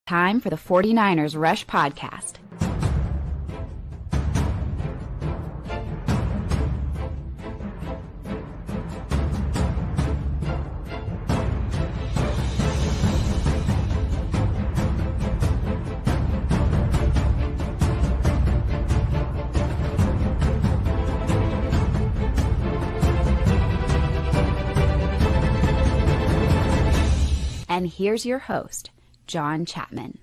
Time for the 49ers Rush Podcast. And here's your host, John Chapman.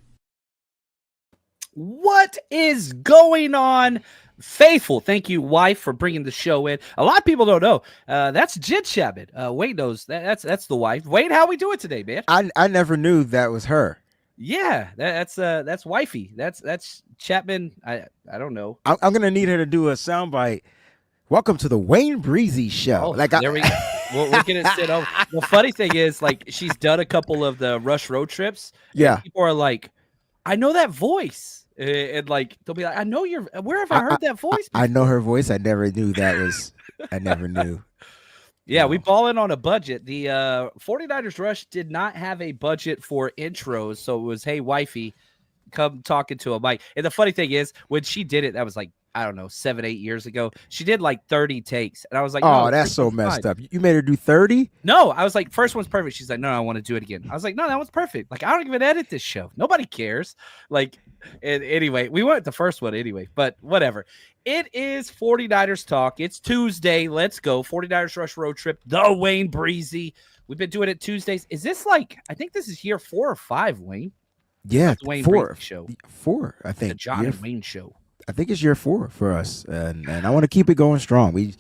What is going on, faithful? Thank you, wife, for bringing the show in. A lot of people don't know. That's Jen Chapman. Wade knows that's the wife. Wade, how we doing today, man? I never knew that was her. Yeah, that's wifey. That's Chapman. I don't know. I'm gonna need her to do a soundbite. Welcome to the Wayne Breezy Show. Oh, there we go. We're gonna sit over. The funny thing is, like, she's done a couple of the Rush road trips. Yeah, people are like, I know that voice, and like they'll be like, I know your. Where have I heard that voice? I know her voice. I never knew that was. I never knew. Yeah, No. we ball in on a budget. The 49ers Rush did not have a budget for intros, so it was, hey, wifey, come talking to a mic. And the funny thing is, when she did it, that was like, I don't know, 7-8 years ago. She did like 30 takes. And I was like, oh, no, that's so messed up. You made her do 30? No, I was like, first one's perfect. She's like, no, I want to do it again. I was like, no, that one's perfect. Like, I don't even edit this show. Nobody cares. Like, anyway, we went with the first one anyway, but whatever. It is 49ers Talk. It's Tuesday. Let's go. 49ers Rush Road Trip, the Wayne Breezy. We've been doing it Tuesdays. Is this like, I think this is year 4 or 5, Wayne? Yeah, the Wayne 4. Breezy show. 4, I think. The John and Wayne show. I think it's year 4 for us, and I want to keep it going strong. We,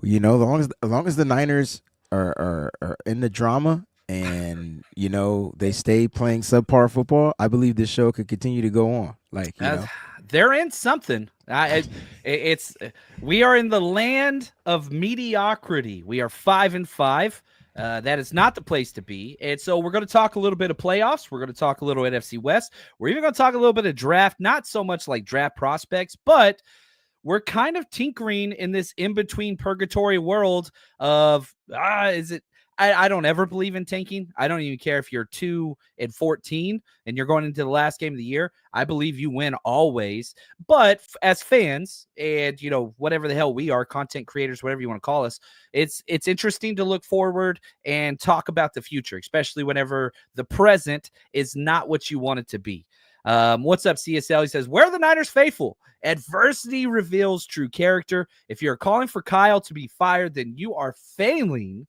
as long as the Niners are in the drama and they stay playing subpar football, I believe this show could continue to go on. Like they're in something. We are in the land of mediocrity. We are 5-5. That is not the place to be. And so we're going to talk a little bit of playoffs. We're going to talk a little NFC West. We're even going to talk a little bit of draft, not so much like draft prospects, but we're kind of tinkering in this in-between purgatory world of, I don't ever believe in tanking. I don't even care if you're 2-14 and you're going into the last game of the year. I believe you win always. But as fans and, whatever the hell we are, content creators, whatever you want to call us, it's interesting to look forward and talk about the future, especially whenever the present is not what you want it to be. What's up, CSL? He says, where are the Niners faithful? Adversity reveals true character. If you're calling for Kyle to be fired, then you are failing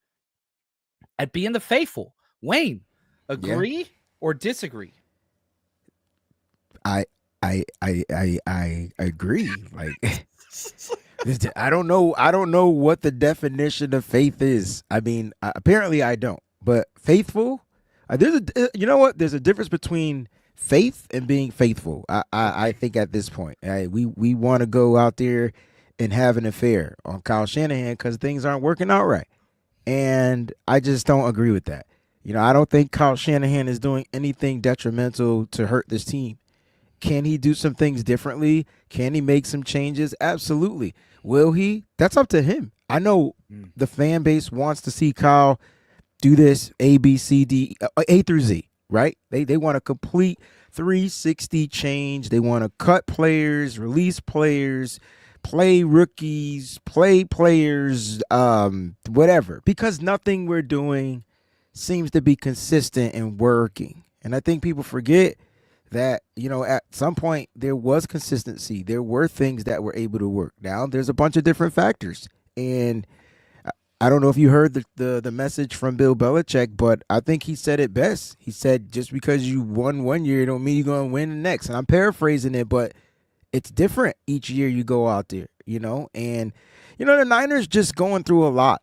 at being the faithful. Wayne, agree or disagree? I agree. Like I don't know what the definition of faith is. I mean, apparently I don't. But faithful, there's a difference between faith and being faithful. I think at this point, we want to go out there and have an affair on Kyle Shanahan because things aren't working out right. And I just don't agree with that. I don't think Kyle Shanahan is doing anything detrimental to hurt this team. Can he do some things differently? Can he make some changes? Absolutely. Will he? That's up to him. I know the fan base wants to see Kyle do this A, B, C, D, A through Z, right? They want a complete 360 change. They want to cut players, release players, play rookies, play players, whatever, because nothing we're doing seems to be consistent and working. And I think people forget that, at some point there was consistency. There were things that were able to work. Now there's a bunch of different factors. And I don't know if you heard the message from Bill Belichick, but I think he said it best. He said, just because you won one year don't mean you're going to win the next. And I'm paraphrasing it, but it's different each year you go out there, and, the Niners just going through a lot.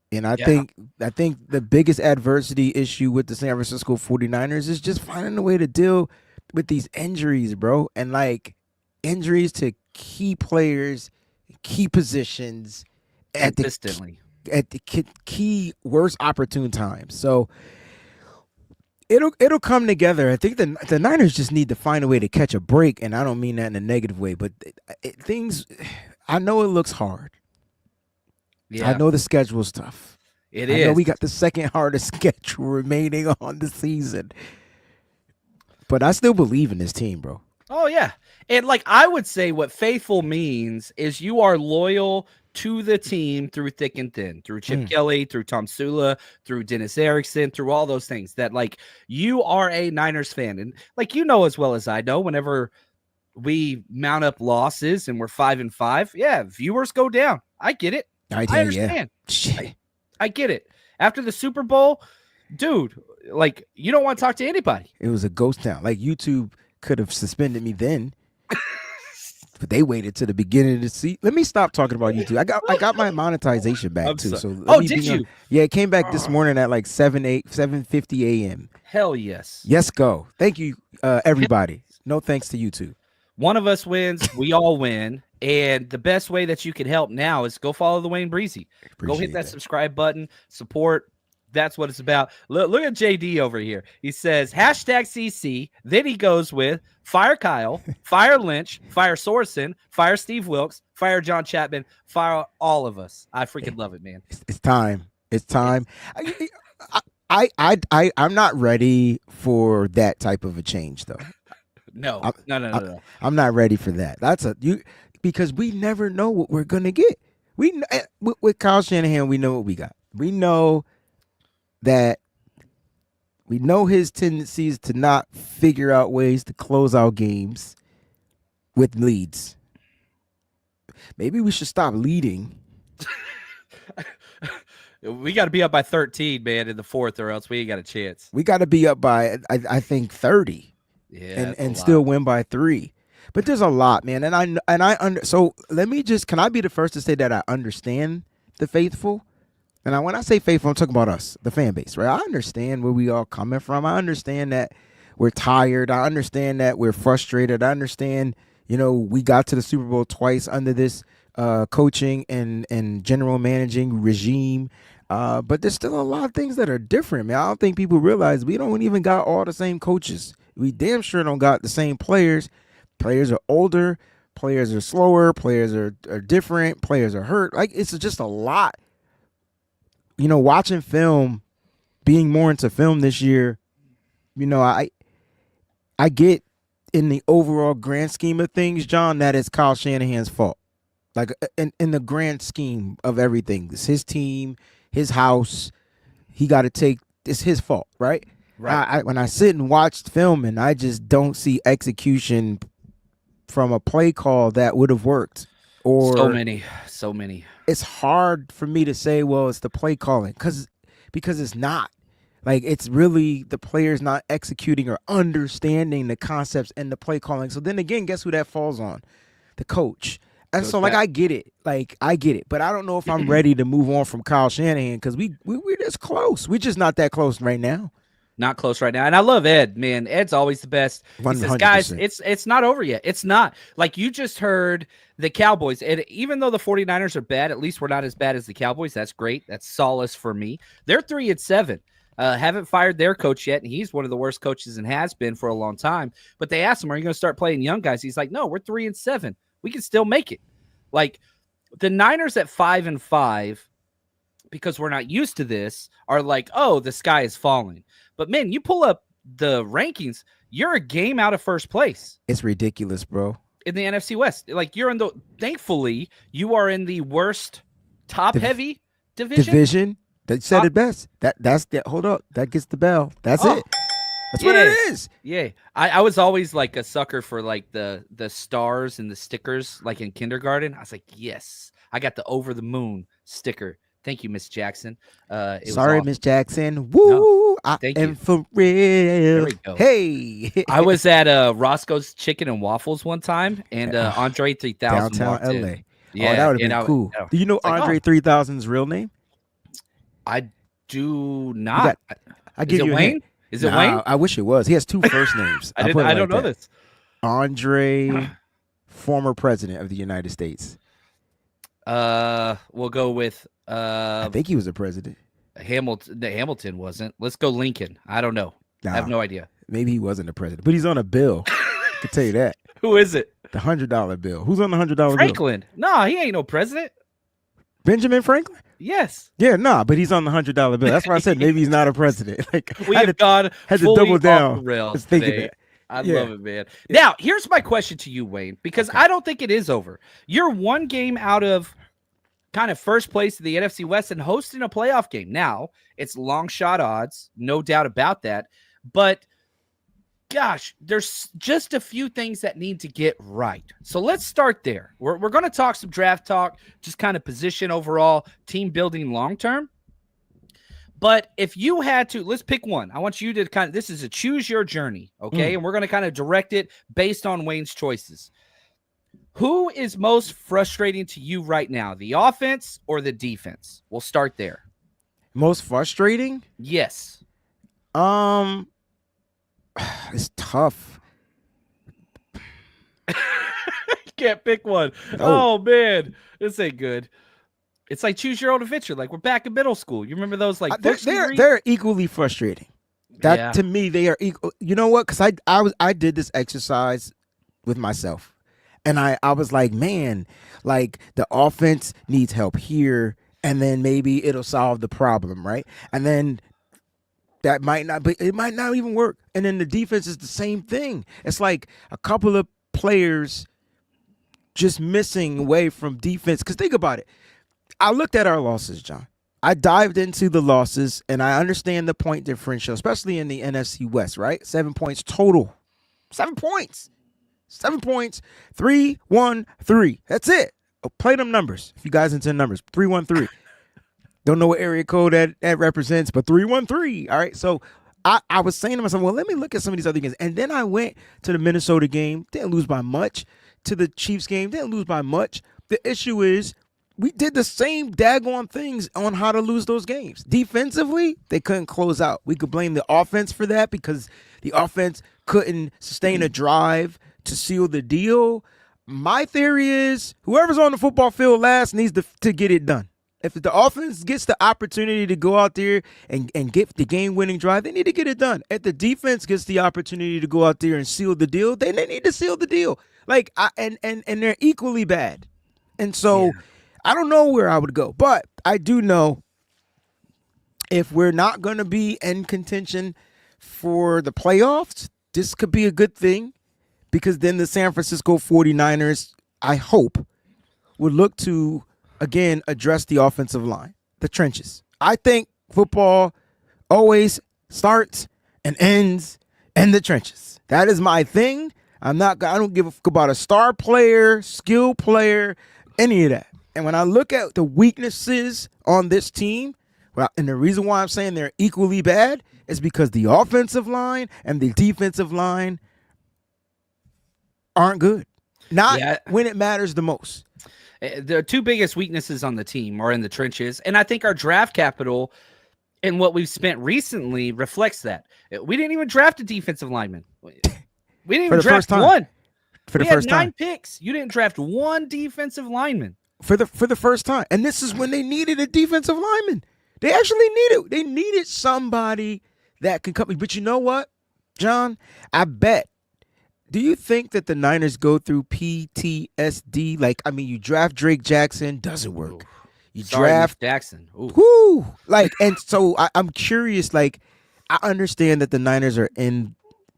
And I think the biggest adversity issue with the San Francisco 49ers is just finding a way to deal with these injuries, bro. And like injuries to key players, key positions Consistently. at the key worst opportune times. So it'll come together. I think the Niners just need to find a way to catch a break, and I don't mean that in a negative way, but things. I know it looks hard. Yeah. I know the schedule's tough. I know we got the second hardest schedule remaining on the season. But I still believe in this team, bro. Oh, yeah. And like I would say what faithful means is you are loyal to the team through thick and thin, through Chip Kelly, through Tom Sula, through Dennis Erickson, through all those things, that like you are a Niners fan. And like, you know, as well as I know, whenever we mount up losses and we're 5-5, yeah, viewers go down. I get it. I understand. Yeah. I get it. After the Super Bowl, dude, like you don't want to talk to anybody. It was a ghost town. Like YouTube could have suspended me then. But they waited to the beginning to see. Let me stop talking about YouTube. I got my monetization back too. So did you? Yeah, it came back this morning at like 7:50 a.m. Hell yes. Yes, go. Thank you, everybody. No thanks to YouTube. One of us wins, we all win. And the best way that you can help now is go follow the Wayne Breezy. Go hit that subscribe button, support. That's what it's about. Look at JD over here. He says #CC. Then he goes with fire Kyle, fire Lynch, fire Sorensen, fire Steve Wilkes, fire John Chapman, fire all of us. I freaking love it, man. It's time. It's time. I'm not ready for that type of a change, though. No. I'm not ready for that. Because we never know what we're gonna get. With Kyle Shanahan, we know what we got. We know his tendencies to not figure out ways to close out games with leads. Maybe we should stop leading. We got to be up by 13, man, in the fourth, or else we ain't got a chance. We got to be up by, I think, 30. Yeah, and still win by 3. But there's a lot, man. So let me just, can I be the first to say that I understand the faithful? And when I say faithful, I'm talking about us, the fan base, right? I understand where we all coming from. I understand that we're tired. I understand that we're frustrated. I understand, we got to the Super Bowl twice under this coaching and general managing regime. But there's still a lot of things that are different, man. I don't think people realize we don't even got all the same coaches. We damn sure don't got the same players. Players are older. Players are slower. Players are different. Players are hurt. Like, it's just a lot. Watching film, being more into film this year, I get in the overall grand scheme of things, John, that it's Kyle Shanahan's fault. Like, in the grand scheme of everything, it's his team, his house. He got to take, it's his fault, right? Right. When I sit and watch film and I just don't see execution from a play call that would have worked. Or so many. It's hard for me to say, well, it's the play calling because it's not. Like, it's really the players not executing or understanding the concepts and the play calling. So then again, guess who that falls on? The coach. And so, I get it. But I don't know if I'm ready to move on from Kyle Shanahan because we're this close. We're just not that close right now. Not close right now. And I love Ed, man. Ed's always the best. He 100%. says, guys, it's not over yet. It's not. Like, you just heard the Cowboys. And even though the 49ers are bad, at least we're not as bad as the Cowboys. That's great. That's solace for me. They're 3-7. Haven't fired their coach yet, and he's one of the worst coaches and has been for a long time. But they asked him, are you going to start playing young guys? He's like, no, we're 3-7. We can still make it. Like, the Niners at 5-5, because we're not used to this, are like, oh, the sky is falling. But, man, you pull up the rankings, you're a game out of first place. It's ridiculous, bro. In the NFC West. Like, thankfully, you are in the worst top-heavy division. They said it best. Hold up. That gets the bell. That's it. That's what it is. Yeah. I was always like a sucker for like the stars and the stickers like in kindergarten. I was like, yes, I got the over the moon sticker. Thank you, Miss Jackson. Sorry, Miss Jackson. Woo! No, thank you. For real. There we go. Hey. I was at Roscoe's Chicken and Waffles one time, and Andre 3000 downtown LA. Yeah, that would have been cool. Do you know Andre 3000's real name? I do not. I give you Wayne? Hint. Is it Wayne? I wish it was. He has 2 first names. I don't know this. Andre, former president of the United States. We'll go with I think he was a president. Hamilton wasn't. Let's go Lincoln. I don't know. I have no idea. Maybe he wasn't a president, but he's on a bill. I can tell you that. Who is it? The $100 bill. Who's on the $100 bill? Franklin. No, he ain't no president. Benjamin Franklin? Yes. Yeah, but he's on the $100 bill. That's why I said maybe he's not a president. Like, we had to double down. rails Thinking that. I love it, man. Now, here's my question to you, Wayne, because I don't think it is over. You're one game out of kind of first place in the NFC West and hosting a playoff game. Now, it's long shot odds, no doubt about that. But gosh, there's just a few things that need to get right. So let's start there. We're going to talk some draft talk, just kind of position overall, team building long term. But if you had to, let's pick one. I want you to kind of, this is a choose your journey, okay? And we're going to kind of direct it based on Wayne's choices. Who is most frustrating to you right now, the offense or the defense? We'll start there. Most frustrating? Yes. It's tough. Can't pick one. Oh, man. This ain't good. It's like choose your own adventure. Like we're back in middle school. You remember those like they're equally frustrating. That to me, they are equal. You know what? Because I did this exercise with myself. And I was like, man, like the offense needs help here, and then maybe it'll solve the problem, right? And then that might not be, it might not even work. And then the defense is the same thing. It's like a couple of players just missing away from defense. Because think about it. I looked at our losses, John. I dived into the losses, and I understand the point differential, especially in the NFC West, right? 7 points total. 7 points. 7 points. 3-1-3. That's it. Oh, play them numbers. If you guys into numbers, 3-1-3. Don't know what area code that represents, but 3-1-3. All right. So I was saying to myself, well, let me look at some of these other games. And then I went to the Minnesota game, didn't lose by much. To the Chiefs game, didn't lose by much. The issue is we did the same daggone things on how to lose those games. Defensively, they couldn't close out. We could blame the offense for that because the offense couldn't sustain a drive to seal the deal. My theory is whoever's on the football field last needs to get it done. If the offense gets the opportunity to go out there and get the game-winning drive, they need to get it done. If the defense gets the opportunity to go out there and seal the deal, then they need to seal the deal. Like, and they're equally bad. And so I don't know where I would go, but I do know if we're not going to be in contention for the playoffs, this could be a good thing because then the San Francisco 49ers, I hope, would look to, again, address the offensive line, the trenches. I think football always starts and ends in the trenches. That is my thing. I don't give a fuck about a star player, skill player, any of that. And when I look at the weaknesses on this team, and the reason why I'm saying they're equally bad is because the offensive line and the defensive line aren't good. Not when it matters the most. The two biggest weaknesses on the team are in the trenches, and I think our draft capital and what we've spent recently reflects that. We didn't even draft a defensive lineman. We didn't even draft one. For the first time. 9 picks. You didn't draft one defensive lineman. For the first time. And this is when they needed a defensive lineman. They actually needed somebody that can come. But you know what, John? I bet. Do you think that the Niners go through PTSD? Like, I mean, you draft Drake Jackson, doesn't work. You draft Jackson. Whoo! Like, and so I'm curious, like, I understand that the Niners are in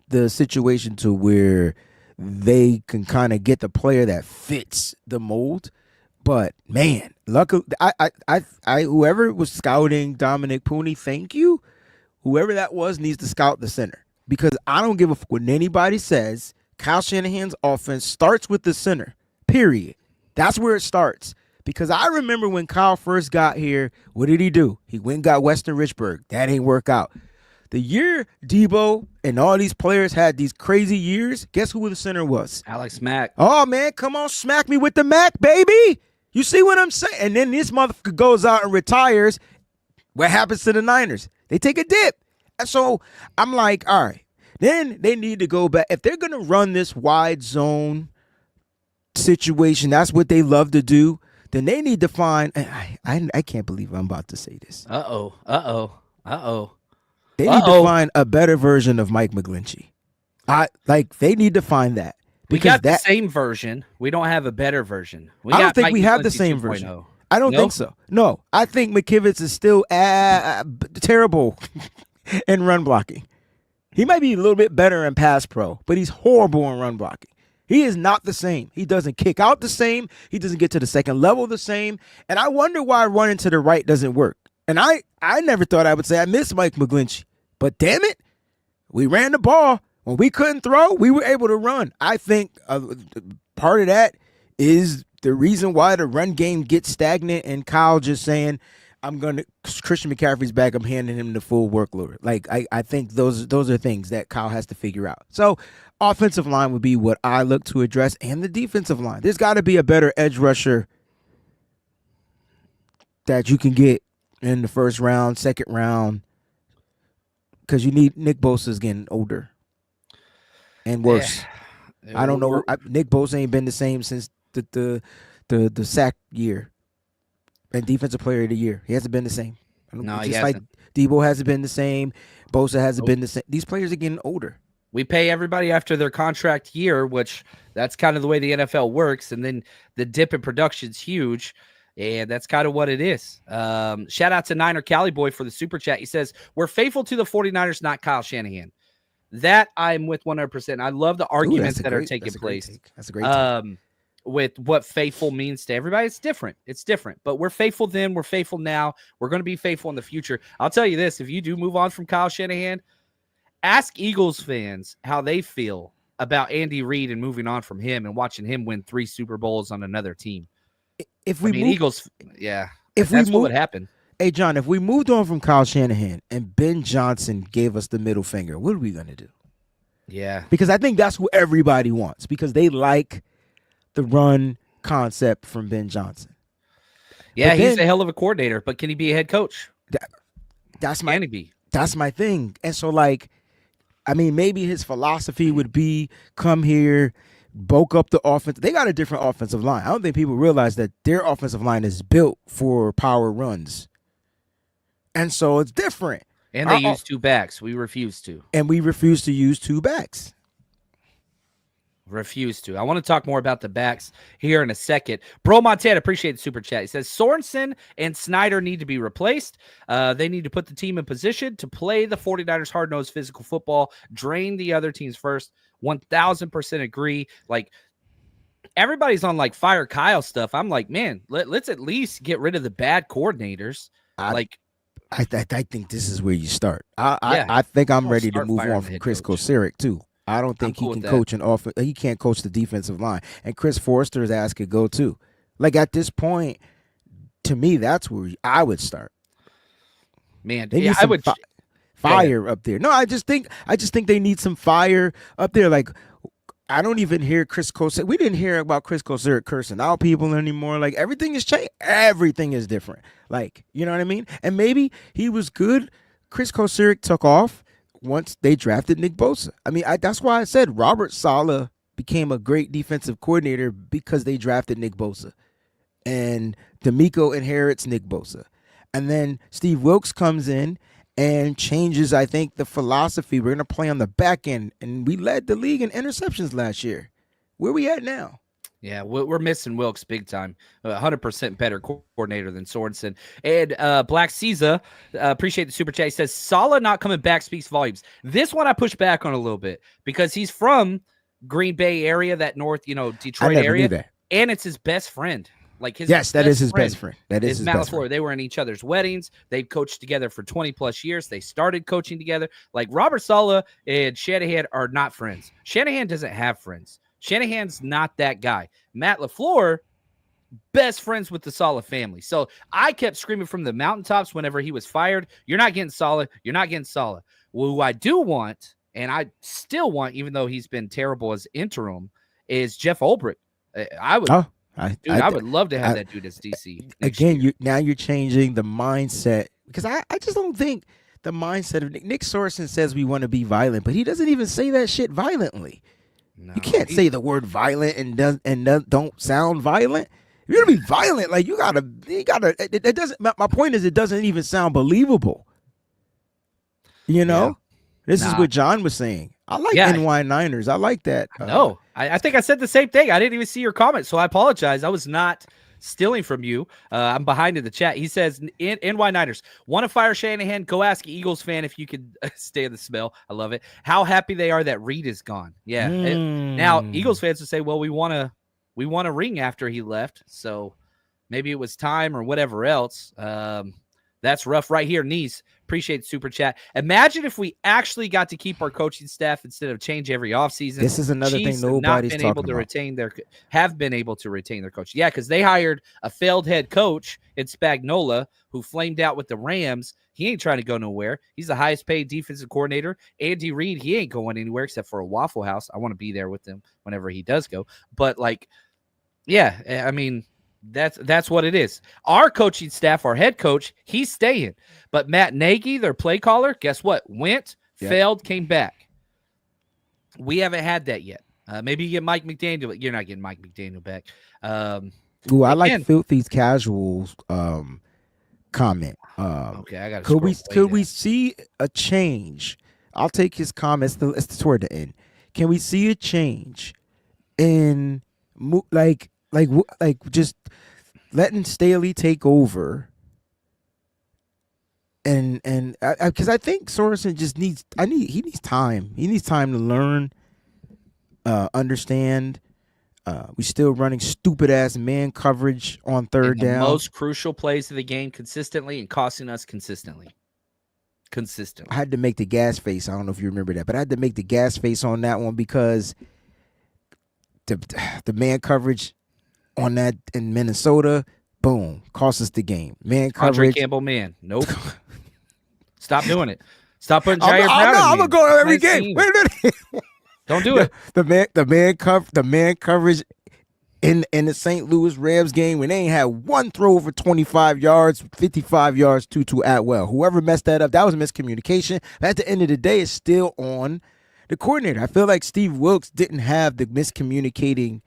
the situation to where they can kind of get the player that fits the mold. But man, luckily, I whoever was scouting Dominic Pooney, thank you. Whoever that was needs to scout the center because I don't give a fuck what anybody says. Kyle Shanahan's offense starts with the center. Period. That's where it starts. Because I remember when Kyle first got here, what did he do? He went and got Weston Richburg. That ain't work out. The year Debo and all these players had these crazy years, guess who the center was? Alex Mack. Oh, man, come on, smack me with the Mac, baby. You see what I'm saying? And then this motherfucker goes out and retires. What happens to the Niners? They take a dip. And so I'm like, all right, then they need to go back. If they're going to run this wide zone situation, that's what they love to do, then they need to find, I can't believe I'm about to say this. Uh-oh. They need to find a better version of Mike McGlinchey. They need to find that. We got the same version. We don't have a better version. I don't think we have the same version. I don't think so. No, I think McKivitz is still terrible in run blocking. He might be a little bit better in pass pro, but he's horrible in run blocking. He is not the same. He doesn't kick out the same. He doesn't get to the second level the same. And I wonder why running to the right doesn't work. And I never thought I would say I miss Mike McGlinchey. But damn it, we ran the ball. When we couldn't throw, we were able to run. I think part of that is the reason why the run game gets stagnant and Kyle just saying, Christian McCaffrey's back, I'm handing him the full workload. Like, I think those are things that Kyle has to figure out. So offensive line would be what I look to address, and the defensive line. There's got to be a better edge rusher that you can get in the first round, second round, because you need Nick Bosa's getting older and worse. Yeah. I don't know. Nick Bosa ain't been the same since the sack year and defensive player of the year. He hasn't been the same. No, just like Debo hasn't been the same. Bosa hasn't been the same. These players are getting older. We pay everybody after their contract year, which that's kind of the way the NFL works. And then the dip in production's huge. And that's kind of what it is. Shout out to Niner Cali Boy for the super chat. He says, we're faithful to the 49ers, not Kyle Shanahan. That I'm with 100%. I love the arguments that are taking place. That's a great take. With what faithful means to everybody. It's different. It's different. But we're faithful then. We're faithful now. We're going to be faithful in the future. I'll tell you this. If you do move on from Kyle Shanahan, ask Eagles fans how they feel about Andy Reid and moving on from him and watching him win 3 Super Bowls on another team. Eagles, yeah. That's what would happen. Hey, John, if we moved on from Kyle Shanahan and Ben Johnson gave us the middle finger, what are we going to do? Yeah. Because I think that's what everybody wants, because they like the run concept from Ben Johnson. Yeah, he's a hell of a coordinator, but can he be a head coach? That's my thing. And so, maybe his philosophy would be come here, bulk up the offense. They got a different offensive line. I don't think people realize that their offensive line is built for power runs. And so it's different. And they use 2 backs. We refuse to. And we refuse to use 2 backs. Refuse to. I want to talk more about the backs here in a second. Bro Montana, appreciate the super chat. He says Sorensen and Snyder need to be replaced. They need to put the team in position to play the 49ers hard-nosed physical football, drain the other teams first. 1,000% agree. Like, everybody's on Fire Kyle stuff. I'm like, man, let's at least get rid of the bad coordinators. I think this is where you start. I think I'm ready to move on from Chris Kocurek too. I don't think he can coach an offense. He can't coach the defensive line, and Chris Forster's ass could go too. At this point, to me, that's where I would start. Man, they need some fire up there. No, I just think they need some fire up there. I don't even hear Chris Kocurek. We didn't hear about Chris Kocurek cursing out people anymore. Everything is changed. Everything is different. You know what I mean? And maybe he was good. Chris Kocurek took off once they drafted Nick Bosa. That's why I said Robert Saleh became a great defensive coordinator, because they drafted Nick Bosa. And D'Amico inherits Nick Bosa. And then Steve Wilkes comes in and changes, I think, the philosophy. We're going to play on the back end. And we led the league in interceptions last year. Where we at now? Yeah, we're missing Wilkes big time. 100% better coordinator than Sorensen. And Black Caesar, appreciate the super chat. He says, Saleh not coming back speaks volumes. This one I push back on a little bit, because he's from Green Bay area, that north, Detroit area. Knew that. And it's his best friend. That is his best friend. That is his Matt best LaFleur. friend. They were in each other's weddings. They've coached together for 20 plus years. They started coaching together. Robert Saleh and Shanahan are not friends. Shanahan doesn't have friends. Shanahan's not that guy. Matt LaFleur, best friends with the Saleh family. So I kept screaming from the mountaintops whenever he was fired, you're not getting Saleh. You're not getting Saleh. Well, who I do want, and I still want, even though he's been terrible as interim, is Jeff Ulbrich. I would love to have that dude as DC. Again, you're changing the mindset, because I just don't think the mindset of Nick Sorensen says we want to be violent, but he doesn't even say that shit violently. No, you can't say the word violent and don't sound violent. If you're gonna be violent, you gotta. It doesn't. My point is, it doesn't even sound believable. This is what John was saying. I like NY Niners. I like that. No, I think I said the same thing. I didn't even see your comment, so I apologize. I was not stealing from you. I'm behind in the chat. He says, NY Niners, want to fire Shanahan? Go ask Eagles fan if you could stand the smell. I love it. How happy they are that Reed is gone. Yeah. Now, Eagles fans would say, well, we want a ring after he left. So maybe it was time or whatever else. That's rough right here. Knees. Appreciate the super chat. Imagine if we actually got to keep our coaching staff instead of change every offseason. This is another thing nobody's talking about. Have been able to retain their coach. Yeah, because they hired a failed head coach in Spagnuolo who flamed out with the Rams. He ain't trying to go nowhere. He's the highest paid defensive coordinator. Andy Reid, he ain't going anywhere except for a Waffle House. I want to be there with him whenever he does go. But yeah, I mean, that's what it is. Our coaching staff, our head coach, he's staying. But Matt Nagy, their play caller, guess what? Failed, came back. We haven't had that yet. Maybe you get Mike McDaniel. You're not getting Mike McDaniel back. Ooh, I like Filthy's casual comment. Okay, I got. Could we see a change? I'll take his comments. It's toward the end. Can we see a change in just letting Staley take over? And because I think Sorensen just needs time. He needs time to learn, understand. We still running stupid ass man coverage on third down. Most crucial plays of the game consistently and costing us consistently. I had to make the gas face. I don't know if you remember that, but I had to make the gas face on that one because the man coverage on that in Minnesota, boom, cost us the game. Man coverage. Andre Campbell, man. Nope. Stop doing it. Stop putting Jair Brown. I'm gonna go every game. Wait a minute. Don't do it. The man coverage in the St. Louis Rams game when they ain't had one throw over 25 yards, 55 yards, Tutu Atwell. Whoever messed that up, that was miscommunication. But at the end of the day, it's still on the coordinator. I feel like Steve Wilkes didn't have the miscommunicating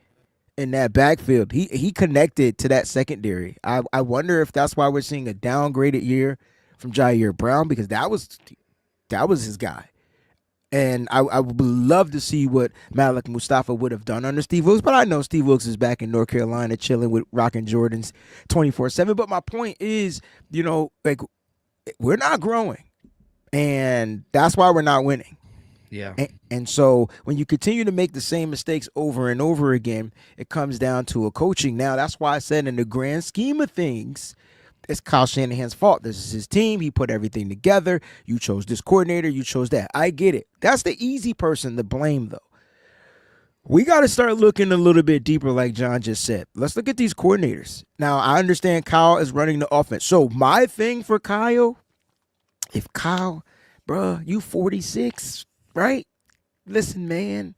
in that backfield. He connected to that secondary. I wonder if that's why we're seeing a downgraded year from Jair Brown, because that was his guy. And I would love to see what Malik Mustafa would have done under Steve Wilkes, but I know Steve Wilkes is back in North Carolina chilling with rocking Jordans 24/7. But my point is, we're not growing, and that's why we're not winning. Yeah. And so when you continue to make the same mistakes over and over again, it comes down to a coaching. Now, that's why I said in the grand scheme of things, it's Kyle Shanahan's fault. This is his team. He put everything together. You chose this coordinator. You chose that. I get it. That's the easy person to blame, though. We got to start looking a little bit deeper, like John just said. Let's look at these coordinators. Now, I understand Kyle is running the offense. So my thing for Kyle, if Kyle, bruh, you 46, right? Listen, man,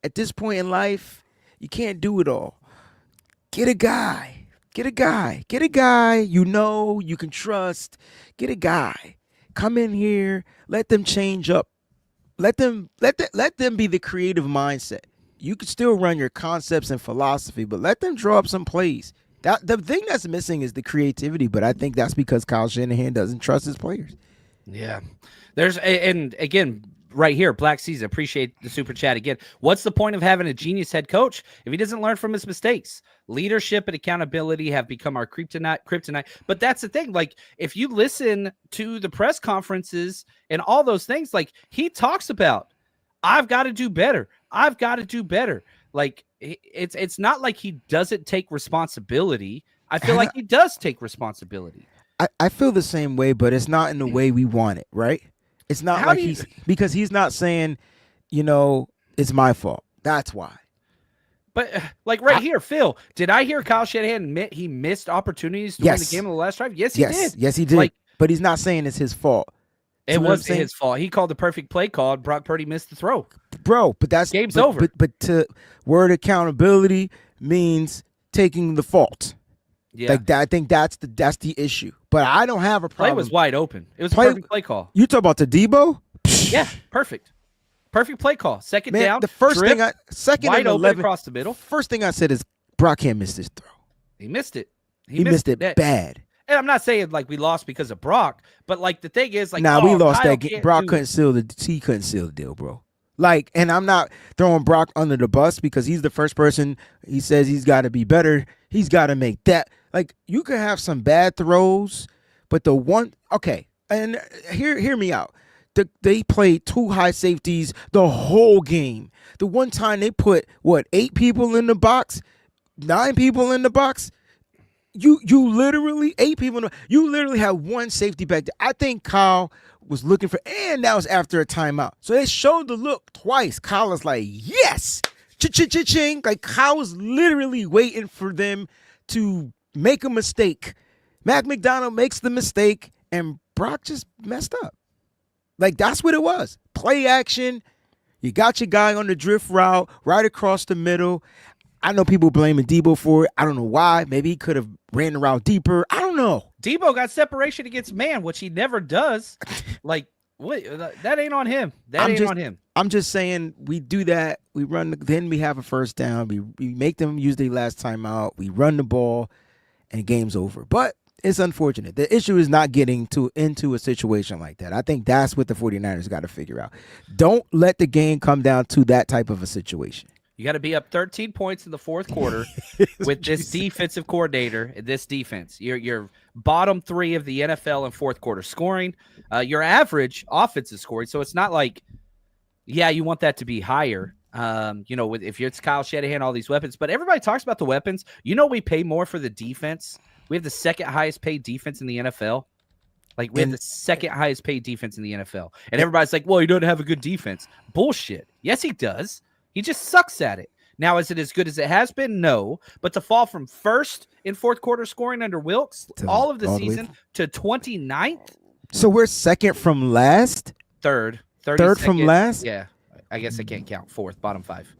at this point in life, you can't do it all. Get a guy you can trust. Get a guy. Come in here. Let them change up. Let them be the creative mindset. You can still run your concepts and philosophy, but let them draw up some plays. The thing that's missing is the creativity, but I think that's because Kyle Shanahan doesn't trust his players. Yeah. And again, right here, Black Season, appreciate the super chat again. What's the point of having a genius head coach if he doesn't learn from his mistakes? Leadership and accountability have become our kryptonite. But that's the thing. Like, if you listen to the press conferences and all those things, like, he talks about, I've got to do better. Like, it's not like he doesn't take responsibility. I feel like he does take responsibility. I feel the same way, but it's not in the way we want it, right? It's not because he's not saying, it's my fault. That's why. But here, Phil, did I hear Kyle Shanahan admit he missed opportunities to win the game on the last drive? Yes, he did. Yes, he did. But he's not saying it's his fault. It wasn't his fault. He called the perfect play call, and Brock Purdy missed the throw. Bro, but game's over. But to word accountability means taking the fault. Yeah. Like that, I think that's the issue. But I don't have a problem. Play was wide open. It was a perfect play call. You talk about the Debo? Yeah, perfect. Perfect play call. Second down. The first drip, thing second wide and open 11 across the middle. First thing I said is Brock can't miss this throw. He missed it. He missed it bad. And I'm not saying like we lost because of Brock, but like the thing is like we lost that game. Brock couldn't seal the deal, bro. Like, and I'm not throwing Brock under the bus because he's the first person. He says he's got to be better. He's got to make that. Like you could have some bad throws, but the one and hear me out. They played 2 high safeties the whole game. The one time they put 8 people in the box, 9 people in the box. You literally 8 people. You literally had one safety back there. I think Kyle was looking for, and that was after a timeout. So they showed the look twice. Kyle was like, yes, ching. Like Kyle was literally waiting for them to make a mistake. Mac McDonald makes the mistake, and Brock just messed up. Like that's what it was. Play action. You got your guy on the drift route right across the middle. I know people blaming Debo for it. I don't know why. Maybe he could have ran the route deeper. I don't know. Debo got separation against man, which he never does. Like, what? That ain't on him. On him. I'm just saying we do that. We run. Then we have a first down. We make them use their last timeout. We run the ball, and game's over. But it's unfortunate. The issue is not getting into a situation like that. I think that's what the 49ers got to figure out. Don't let the game come down to that type of a situation. You got to be up 13 points in the fourth quarter with this defensive coordinator and this defense. You're bottom 3 of the NFL in fourth quarter scoring. Your average offensive scoring. So it's not like, you want that to be higher. If it's Kyle Shanahan, all these weapons. But everybody talks about the weapons. We pay more for the defense. We have the second highest paid defense in the NFL. Like, we have the second highest paid defense in the NFL. And everybody's like, well, he doesn't have a good defense. Bullshit. Yes, he does. He just sucks at it. Now, is it as good as it has been? No. But to fall from first in fourth quarter scoring under Wilkes all of the season to 29th? So we're second from last? Third from last? Yeah. I guess I can't count. Fourth, bottom 5.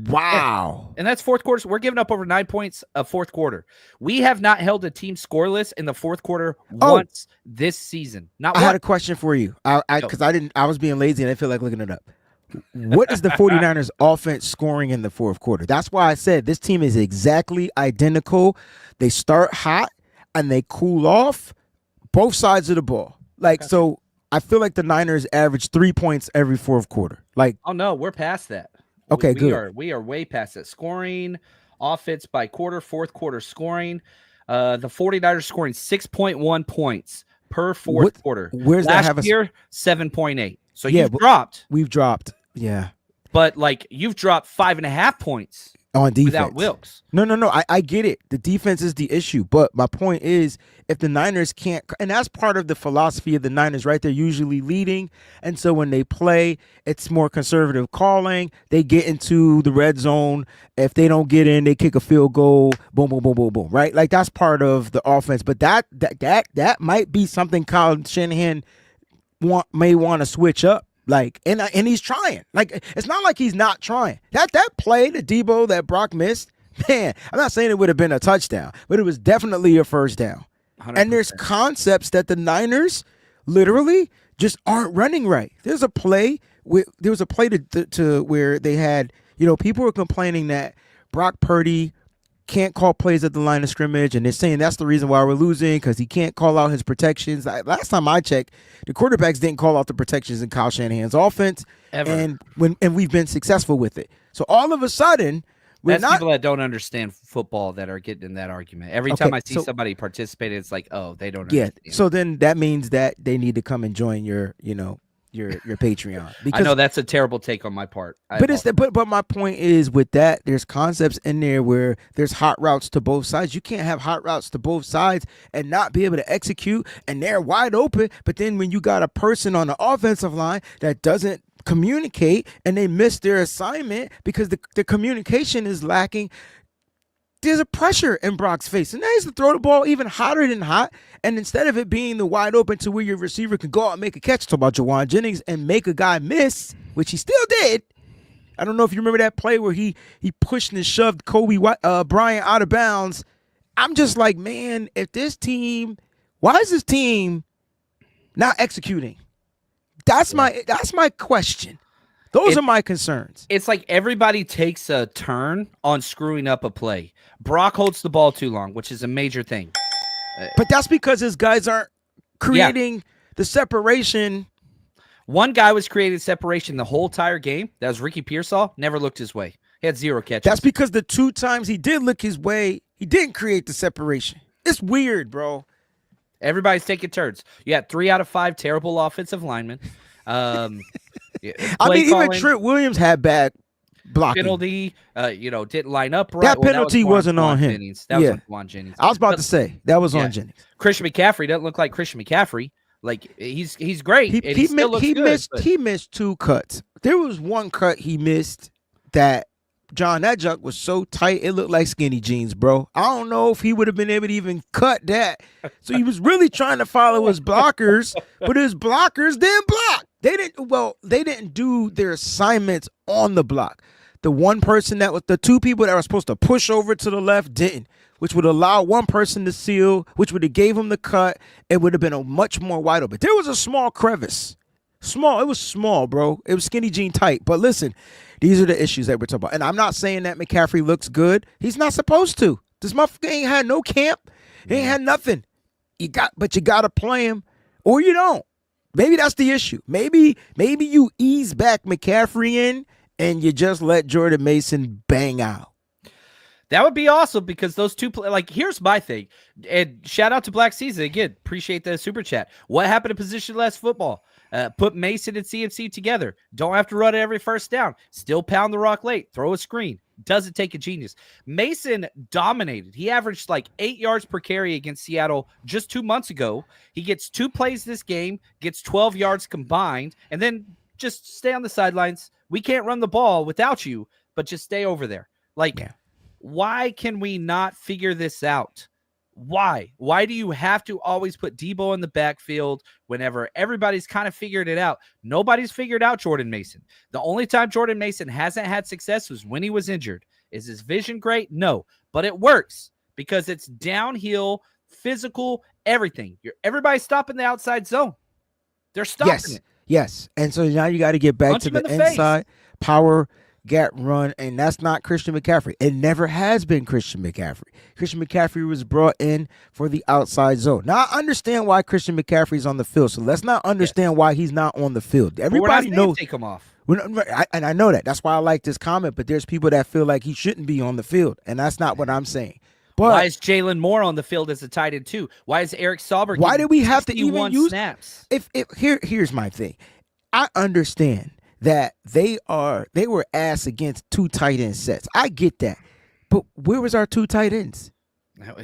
Wow. Yeah. And that's fourth quarter. So we're giving up over 9 points a fourth quarter. We have not held a team scoreless in the fourth quarter once this season. Not once. I had a question for you. Because I was being lazy and I feel like looking it up. What is the 49ers offense scoring in the fourth quarter? That's why I said this team is exactly identical. They start hot and they cool off both sides of the ball. So I feel like the Niners average 3 points every fourth quarter. Oh no, we're past that. Okay, good. We are way past that. Scoring, offense by quarter, fourth quarter scoring. The 49ers scoring 6.1 points per fourth quarter. Where's Last that have year, 7.8. So you've dropped. We've dropped. Yeah. But you've dropped 5.5 points on defense without Wilkes. No. I get it. The defense is the issue. But my point is, if the Niners can't, and that's part of the philosophy of the Niners, right? They're usually leading. And so when they play, it's more conservative calling. They get into the red zone. If they don't get in, they kick a field goal. Boom, boom, boom, boom, boom. Right? Like that's part of the offense. But that might be something Kyle Shanahan may want to switch up. And he's trying. It's not like he's not trying. That play, the Debo that Brock missed, man, I'm not saying it would have been a touchdown, but it was definitely a first down. 100%. And there's concepts that the Niners literally just aren't running right. There's a play to where they had, people were complaining that Brock Purdy can't call plays at the line of scrimmage, and they're saying that's the reason why we're losing because he can't call out his protections. Last time I checked, the quarterbacks didn't call out the protections in Kyle Shanahan's offense, ever. And we've been successful with it. So all of a sudden, people that don't understand football that are getting in that argument. Every time I see somebody participating, it's like, oh, they don't understand. Yeah. So then that means that they need to come and join your Patreon. Because I know that's a terrible take on my part. But my point is with that, there's concepts in there where there's hot routes to both sides. You can't have hot routes to both sides and not be able to execute, and they're wide open. But then when you got a person on the offensive line that doesn't communicate and they miss their assignment because the communication is lacking, there's a pressure in Brock's face. And now he's to throw the ball even hotter than hot. And instead of it being the wide open to where your receiver can go out and make a catch, talk about Jawan Jennings, and make a guy miss, which he still did. I don't know if you remember that play where he pushed and shoved Bryant out of bounds. I'm just like, man, why is this team not executing? That's my question. Those are my concerns. It's like everybody takes a turn on screwing up a play. Brock holds the ball too long, which is a major thing. But that's because his guys aren't creating the separation. One guy was creating separation the whole entire game. That was Ricky Pearsall. Never looked his way. He had 0 catches. That's because the 2 times he did look his way, He didn't create the separation. It's weird, bro. Everybody's taking turns. You had 3 out of 5 terrible offensive linemen. I mean, even Trent Williams had bad blocking. Penalty, didn't line up right. That penalty wasn't on him. That was on Juwan Jennings. I was about to say that was on Jennings. Christian McCaffrey doesn't look like Christian McCaffrey. Like he's great. He missed 2 cuts. There was one cut he missed that junk was so tight it looked like skinny jeans, bro. I don't know if he would have been able to even cut that. So he was really trying to follow his blockers, but his blockers didn't block. They didn't do their assignments on the block. The one person the 2 people that were supposed to push over to the left didn't, which would allow one person to seal, which would have gave him the cut. It would have been a much more wide open. There was a small crevice. Small. It was small, bro. It was skinny jean tight. But listen, these are the issues that we're talking about. And I'm not saying that McCaffrey looks good. He's not supposed to. This motherfucker ain't had no camp. He ain't had nothing. But you got to play him or you don't. Maybe that's the issue. Maybe you ease back McCaffrey in and you just let Jordan Mason bang out. That would be awesome because those two here's my thing. And shout out to Black Season again. Appreciate the super chat. What happened to positionless football? Put Mason and CMC together. Don't have to run it every first down. Still pound the rock late. Throw a screen. Doesn't take a genius. Mason dominated. He averaged 8 yards per carry against Seattle just 2 months ago. He gets 2 plays this game, gets 12 yards combined, and then just stay on the sidelines. We can't run the ball without you, but just stay over there. Why can we not figure this out? Why? Why do you have to always put Debo in the backfield whenever everybody's kind of figured it out? Nobody's figured out Jordan Mason. The only time Jordan Mason hasn't had success was when he was injured. Is his vision great? No, but it works because it's downhill, physical, everything. Everybody's stopping the outside zone. They're stopping it. Yes. And so now you got to get back to the inside power gap run, and that's not Christian McCaffrey. It never has been Christian McCaffrey. Christian McCaffrey was brought in for the outside zone. Now, I understand why Christian McCaffrey's on the field, so let's not understand why he's not on the field. Everybody knows. Take him off. And I know that. That's why I like this comment, but there's people that feel like he shouldn't be on the field, and that's not what I'm saying. But why is Jalen Moore on the field as a tight end too? Why is Eric Sauber? Why do we have to even use snaps? Here's my thing. I understand that they were ass against 2 tight end sets. I get that. But where was our 2 tight ends?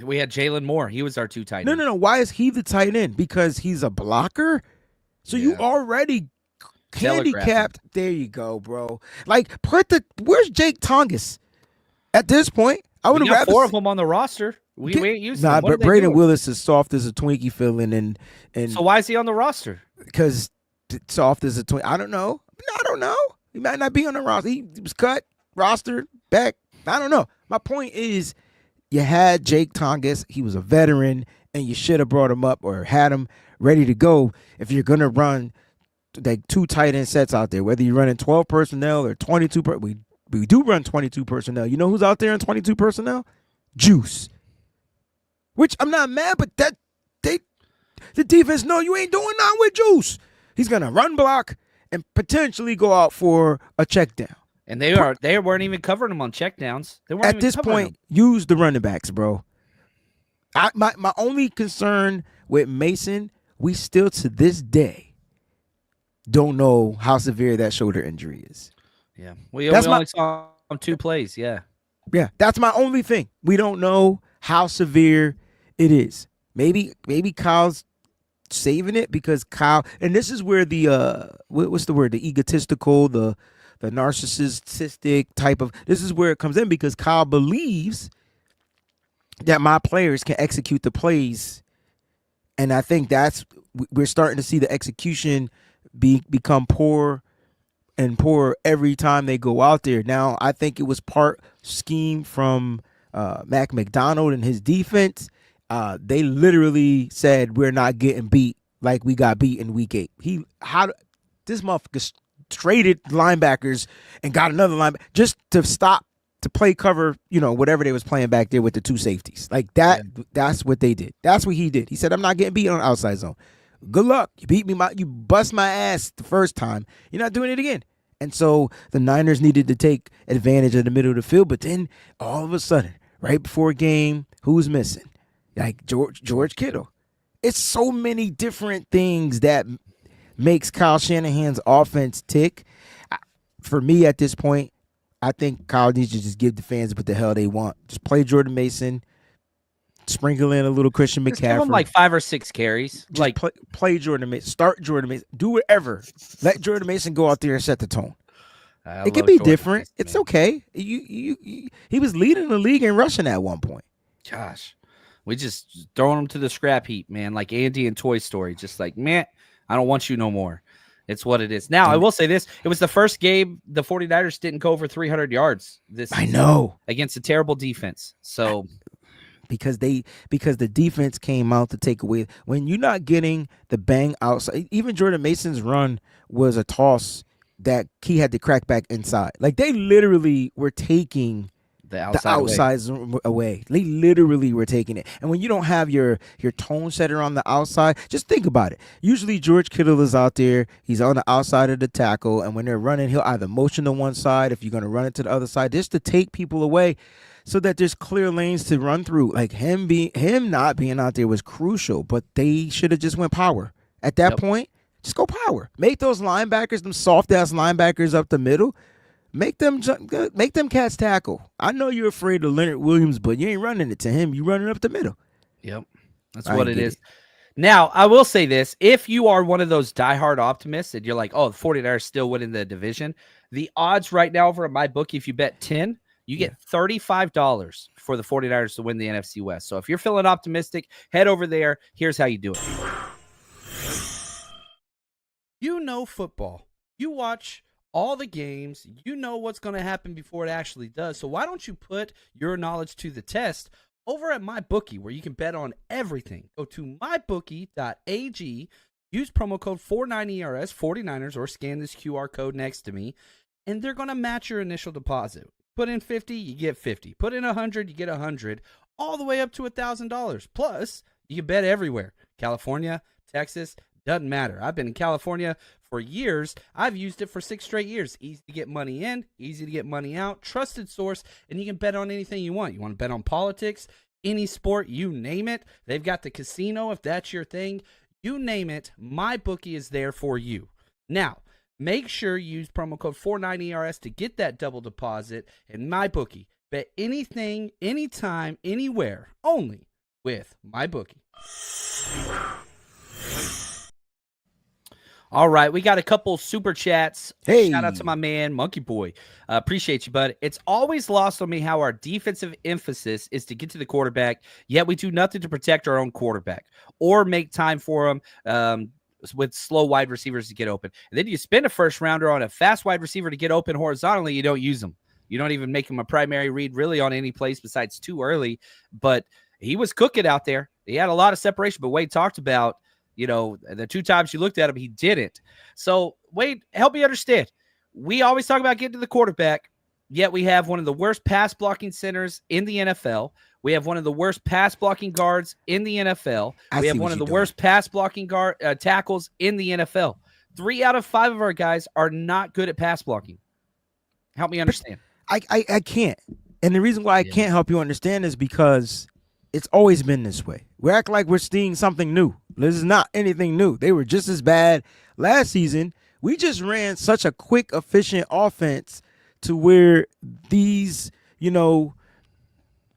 We had Jalen Moore. He was our 2 tight end. No. Why is he the tight end? Because he's a blocker? So you already handicapped. There you go, bro. Where's Jake Tongas? At this point, I would have rather 4 of them on the roster. We ain't used them. But Braden Willis is soft as a Twinkie feeling, and so why is he on the roster? Because soft as a Twinkie. I don't know. He might not be on the roster. He was cut, rostered, back. I don't know. My point is, you had Jake Tongas. He was a veteran, and you should have brought him up or had him ready to go if you're going to run 2 tight end sets out there, whether you're running 12 personnel or 22. We do run 22 personnel. You know who's out there in 22 personnel? Juice. Which I'm not mad, but the defense know you ain't doing nothing with Juice. He's going to run block and potentially go out for a check down. And they weren't even covering him on checkdowns. At this point, use the running backs, bro. My only concern with Mason, we still to this day don't know how severe that shoulder injury is. Yeah, we only saw him 2 plays. Yeah, that's my only thing. We don't know how severe it is. Maybe Kyle's saving it because Kyle, and this is where the what's the word? The egotistical, the narcissistic type of, this is where it comes in because Kyle believes that my players can execute the plays, and I think we're starting to see the execution become poor and poorer every time they go out there. Now, I think it was part scheme from Mac McDonald and his defense. They literally said we're not getting beat like we got beat in week 8. This motherfucker traded linebackers and got another linebacker just to stop to play cover, whatever they was playing back there with the 2 safeties. Like that, that's what they did. That's what he did. He said, I'm not getting beat on the outside zone. Good luck. You beat me, you bust my ass the first time. You're not doing it again. And so the Niners needed to take advantage of the middle of the field, but then all of a sudden, right before a game, who's missing? Like George Kittle. It's so many different things that makes Kyle Shanahan's offense tick. For me at this point, I think Kyle needs to just give the fans what the hell they want. Just play Jordan Mason, sprinkle in a little Christian Just give McCaffrey. him like 5 or 6 carries. Just Like play Jordan Mason. Start Jordan Mason. Do whatever. Let Jordan Mason go out there and set the tone. It can be different. It's okay. He was leading the league in rushing at one point. Gosh, we just throwing him to the scrap heap, man. Like Andy in Toy Story, just like, man, I don't want you no more. It's what it is. Now, I will say this. It was the first game the 49ers didn't go over 300 yards this season. I know. Against a terrible defense. So because the defense came out to take away. When you're not getting the bang outside, even Jordan Mason's run was a toss that he had to crack back inside. Like they literally were taking the outsides away. They literally were taking it. And when you don't have your tone setter on the outside, just think about it. Usually George Kittle is out there. He's on the outside of the tackle. And when they're running, he'll either motion to one side if you're going to run it to the other side, just to take people away so that there's clear lanes to run through. Like him not being out there was crucial, but they should have just went power. At that point, just go power. Make those linebackers, them soft-ass linebackers up the middle, make them cats tackle. I know you're afraid of Leonard Williams, but you ain't running it to him. You running up the middle. Yep. That's what it is. Now, I will say this. If you are one of those diehard optimists and you're like, oh, the 49ers still winning the division, the odds right now over at my bookie, if you bet 10, you get $35 for the 49ers to win the NFC West. So if you're feeling optimistic, head over there. Here's how you do it. You know football. You watch all the games. You know what's going to happen before it actually does. So why don't you put your knowledge to the test over at MyBookie, where you can bet on everything. Go to mybookie.ag, use promo code 49ERS, 49ers, or scan this QR code next to me, and they're going to match your initial deposit. Put in 50, you get 50. Put in 100, you get 100, all the way up to $1,000. Plus, you can bet everywhere. California, Texas, doesn't matter. I've been in California for years. I've used it for 6 straight years. Easy to get money in, easy to get money out, trusted source, and you can bet on anything you want. You want to bet on politics, any sport, you name it. They've got the casino if that's your thing. You name it, MyBookie is there for you. Now, make sure you use promo code 49ERS to get that double deposit. And MyBookie, bet anything, anytime, anywhere, only with MyBookie. All right, we got a couple super chats. Hey. Shout out to my man, Monkey Boy. Appreciate you, bud. It's always lost on me how our defensive emphasis is to get to the quarterback, yet we do nothing to protect our own quarterback or make time for him with slow wide receivers to get open. And then you spend a first rounder on a fast wide receiver to get open horizontally. You don't use him. You don't even make him a primary read really on any place besides too early. But he was cooking out there. He had a lot of separation, but Wade talked about, you know, the 2 times you looked at him, he didn't. So, Wade, help me understand. We always talk about getting to the quarterback, yet we have one of the worst pass blocking centers in the NFL. We have one of the worst pass blocking guards in the NFL. We have one of the worst pass blocking tackles in the NFL. 3 out of 5 of our guys are not good at pass blocking. Help me understand. I can't. And the reason why I can't help you understand is because it's always been this way. We act like we're seeing something new. This is not anything new. They were just as bad last season. We just ran such a quick, efficient offense to where these,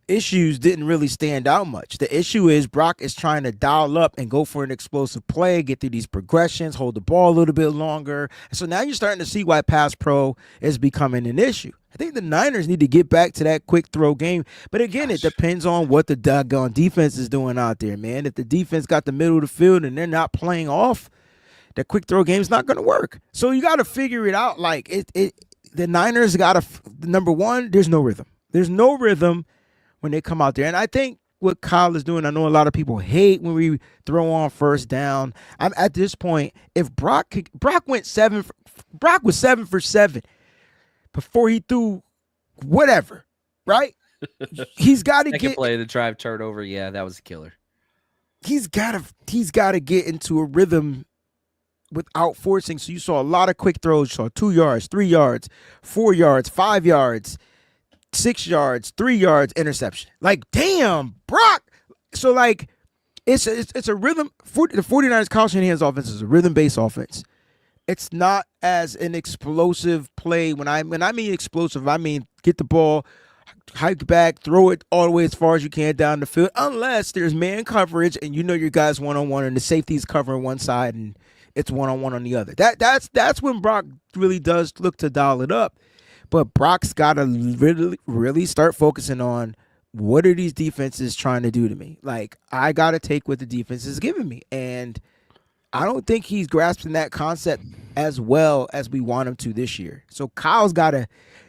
issues didn't really stand out much. The issue is Brock is trying to dial up and go for an explosive play, get through these progressions, hold the ball a little bit longer. So now you're starting to see why pass pro is becoming an issue. I think the Niners need to get back to that quick throw game. But again, it depends on what the doggone defense is doing out there, man. If the defense got the middle of the field and they're not playing off, that quick throw game is not going to work. So you got to figure it out. Like the Niners got to, number one, there's no rhythm. There's no rhythm when they come out there. And I think what Kyle is doing, I know a lot of people hate when we throw on first down. I'm at this point, if Brock was 7 for 7 before he threw whatever, right? He's got to get play the drive turnover. Yeah, that was a killer. He's got to get into a rhythm without forcing. So you saw a lot of quick throws. You saw 2 yards, 3 yards, 4 yards, 5 yards. 6 yards, 3 yards, interception. Like, damn, Brock. So, like, it's a rhythm. The 49ers Kyle Shanahan's offense is a rhythm-based offense. It's not as an explosive play. When I mean explosive, I mean get the ball, hike back, throw it all the way as far as you can down the field, unless there's man coverage and you know your guys one-on-one and the safety's covering one side and it's one-on-one on the other. That's when Brock really does look to dial it up. But Brock's got to really start focusing on what are these defenses trying to do to me? Like, I got to take what the defense is giving me. And I don't think he's grasping that concept as well as we want him to this year. So Kyle's got to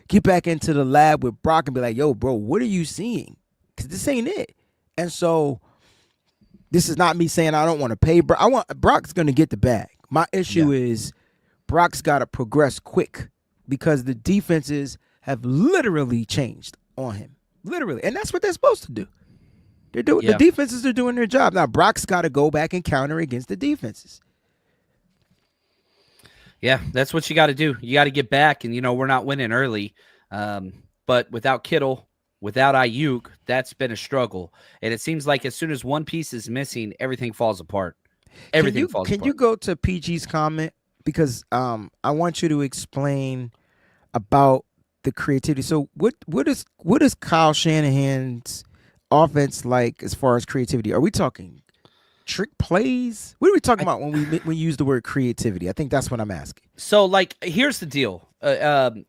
get back into the lab with Brock and be like, yo, bro, what are you seeing? Because this ain't it. And so this is not me saying I don't want to pay Brock. Brock's going to get the bag. My issue is Brock's got to progress quick because the defenses have literally changed on him. Literally. And that's what they're supposed to do. The defenses are doing their job. Now, Brock's got to go back and counter against the defenses. Yeah, that's what you got to do. You got to get back, and, we're not winning early. But without Kittle, without Ayuk, that's been a struggle. And it seems like as soon as one piece is missing, everything falls apart. Everything falls apart. Can you go to PG's comment? Because I want you to explain about the creativity. So what is Kyle Shanahan's offense like as far as creativity? Are we talking trick plays? What are we talking about when we use the word creativity? I think that's what I'm asking. So, like, here's the deal.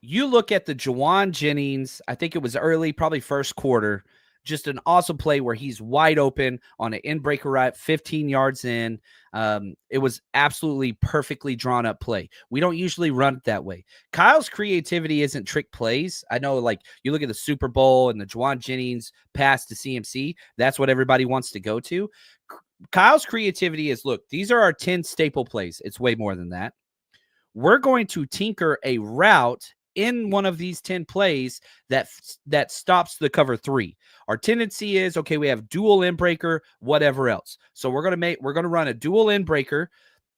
You look at the Juwan Jennings, I think it was early, probably first quarter, just an awesome play where he's wide open on an in-breaker right, 15 yards in. It was absolutely perfectly drawn up play. We don't usually run it that way. Kyle's creativity isn't trick plays. I know, like, you look at the Super Bowl and the Juwan Jennings pass to CMC. That's what everybody wants to go to. Kyle's creativity is, look, these are our 10 staple plays. It's way more than that. We're going to tinker a route in one of these 10 plays that stops the cover 3. Our tendency is, okay, we have dual end breaker, whatever else. So we're going to run a dual end breaker,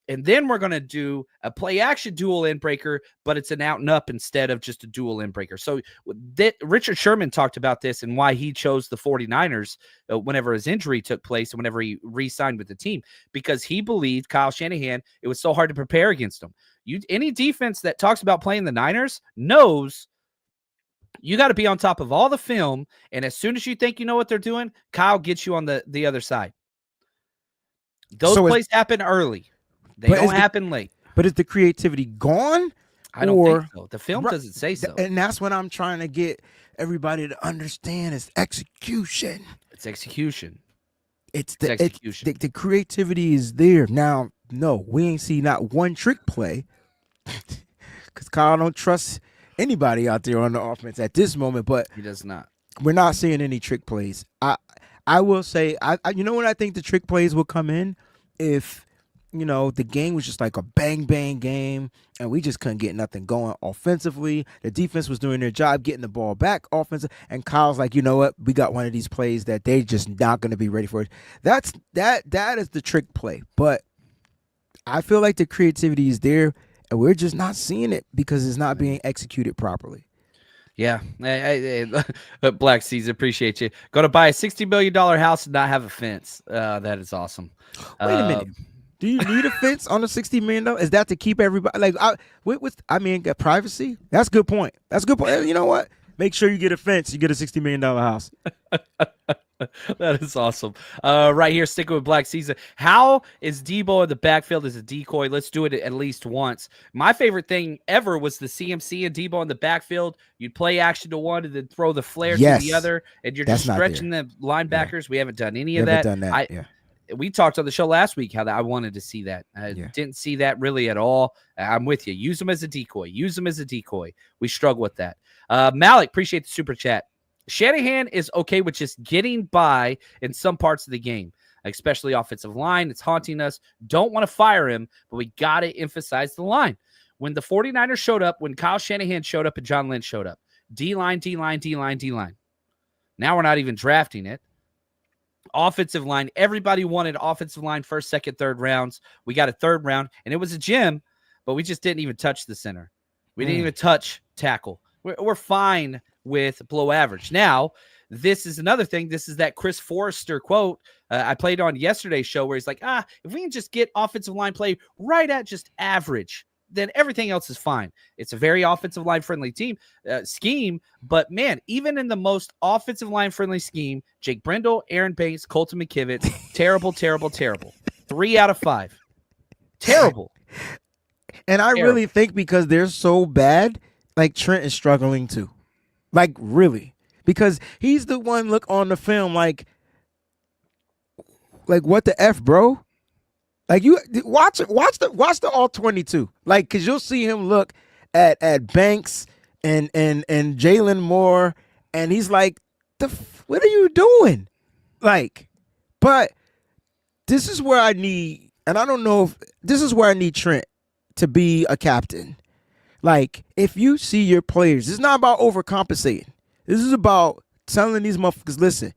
and then we're going to do a play action dual end breaker, but it's an out and up instead of just a dual end breaker. So Richard Sherman talked about this and why he chose the 49ers whenever his injury took place and whenever he re-signed with the team, because he believed Kyle Shanahan, it was so hard to prepare against him. Any defense that talks about playing the Niners knows you got to be on top of all the film, and as soon as you think you know what they're doing, Kyle gets you on the other side. Those plays happen early. They don't happen late. But is the creativity gone? I don't think so. The film doesn't say so. And that's what I'm trying to get everybody to understand is execution. It's execution. It's execution. The creativity is there. Now, no, we ain't see not one trick play because Kyle don't trust anybody out there on the offense at this moment, but he does not. We're not seeing any trick plays. I will say, you know when I think the trick plays will come in? If, the game was just like a bang game and we just couldn't get nothing going offensively. The defense was doing their job getting the ball back offensive, and Kyle's like, you know what? We got one of these plays that they just not going to be ready for it. That is the trick play. But I feel like the creativity is there, and we're just not seeing it because it's not being executed properly. Yeah. Black Seas, appreciate you. Going to buy a $60 million house and not have a fence. That is awesome. Wait a minute. Do you need a fence on a $60 million? Is that to keep everybody like? Privacy. That's a good point. You know what? Make sure you get a fence. You get a $60 million house. That is awesome. Right here, sticking with Black Season. How is Debo in the backfield as a decoy? Let's do it at least once. My favorite thing ever was the CMC and Debo in the backfield. You'd play action to one and then throw the flare to the other, and you're just stretching the linebackers. Yeah. We haven't done any of that. Done that. We talked on the show last week how I wanted to see that. I didn't see that really at all. I'm with you. Use them as a decoy. We struggle with that. Malik, appreciate the super chat. Shanahan is okay with just getting by in some parts of the game, especially offensive line. It's haunting us. Don't want to fire him, but we got to emphasize the line. When the 49ers showed up, when Kyle Shanahan showed up and John Lynch showed up, D-line. Now we're not even drafting it. Offensive line. Everybody wanted offensive line first, second, third rounds. We got a third round, and it was a gym, but we just didn't even touch the center. We didn't even touch tackle. We're fine with below average. Now, this is another thing. This is that Chris Forrester quote I played on yesterday's show where he's like, if we can just get offensive line play right at just average, then everything else is fine. It's a very offensive line friendly scheme. But man, even in the most offensive line friendly scheme, Jake Brendel, Aaron Banks, Colton McKivitz, terrible, terrible, terrible. 3 out of 5. Terrible. And I really think because they're so bad, like Trent is struggling too. Like really. Because he's the one look on the film like what the F, bro? Like you watch the all 22. Like, cause you'll see him look at Banks and Jalen Moore, and he's like, what are you doing? Like, but this is where I need, and I don't know if this is where I need Trent to be a captain. Like, if you see your players, it's not about overcompensating. This is about telling these motherfuckers, listen,